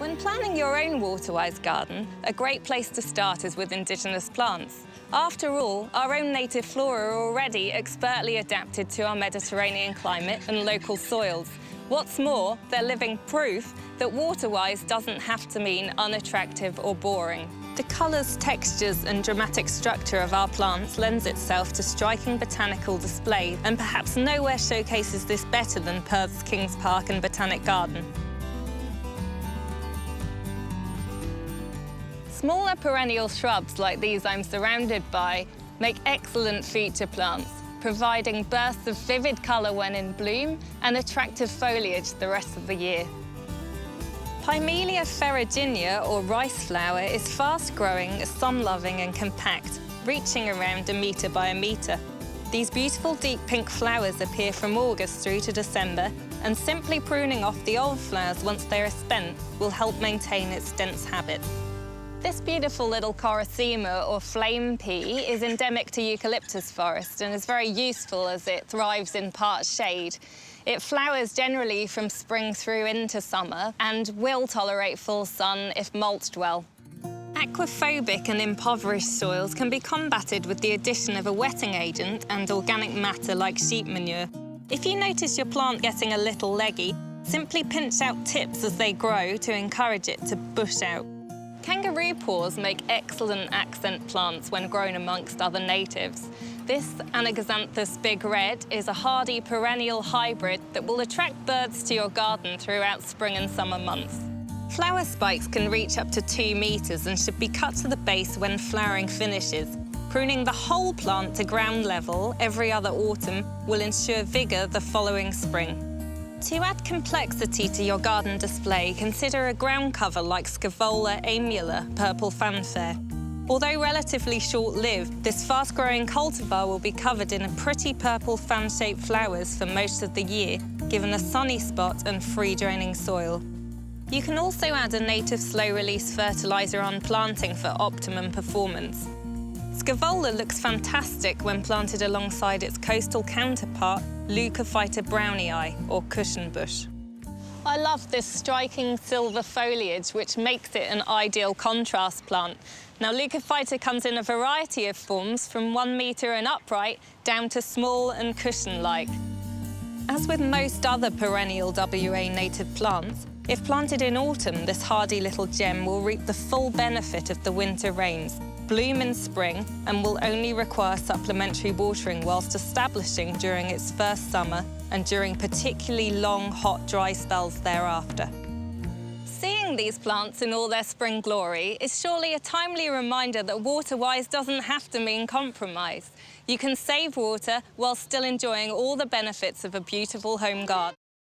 When planning your own water-wise garden, a great place to start is with indigenous plants. After all, our own native flora are already expertly adapted to our Mediterranean climate and local soils. What's more, they're living proof that water-wise doesn't have to mean unattractive or boring. The colours, textures and dramatic structure of our plants lends itself to striking botanical display, and perhaps nowhere showcases this better than Perth's Kings Park and Botanic Garden. Smaller perennial shrubs like these I'm surrounded by make excellent feature plants, providing bursts of vivid colour when in bloom and attractive foliage the rest of the year. Pimelia ferruginea, or rice flower, is fast-growing, sun-loving and compact, reaching around 1 metre by 1 metre. These beautiful deep pink flowers appear from August through to December, and simply pruning off the old flowers once they are spent will help maintain its dense habit. This beautiful little Coracema, or flame pea, is endemic to eucalyptus forest and is very useful as it thrives in part shade. It flowers generally from spring through into summer and will tolerate full sun if mulched well. Aquaphobic and impoverished soils can be combated with the addition of a wetting agent and organic matter like sheep manure. If you notice your plant getting a little leggy, simply pinch out tips as they grow to encourage it to bush out. Kangaroo Paws make excellent accent plants when grown amongst other natives. This Anaxanthus Big Red is a hardy perennial hybrid that will attract birds to your garden throughout spring and summer months. Flower spikes can reach up to 2 metres and should be cut to the base when flowering finishes. Pruning the whole plant to ground level every other autumn will ensure vigour the following spring. To add complexity to your garden display, consider a ground cover like Scaevola amula, purple fanfare. Although relatively short-lived, this fast-growing cultivar will be covered in a pretty purple fan-shaped flowers for most of the year, given a sunny spot and free-draining soil. You can also add a native slow-release fertiliser on planting for optimum performance. Scaevola looks fantastic when planted alongside its coastal counterpart, Luca Fighter brownie eye, or cushion bush. I love this striking silver foliage, which makes it an ideal contrast plant. Now, Luca Fighter comes in a variety of forms, from 1 metre and upright down to small and cushion-like. As with most other perennial WA native plants, if planted in autumn, this hardy little gem will reap the full benefit of the winter rains, bloom in spring, and will only require supplementary watering whilst establishing during its first summer and during particularly long, hot, dry spells thereafter. Seeing these plants in all their spring glory is surely a timely reminder that water-wise doesn't have to mean compromise. You can save water while still enjoying all the benefits of a beautiful home garden.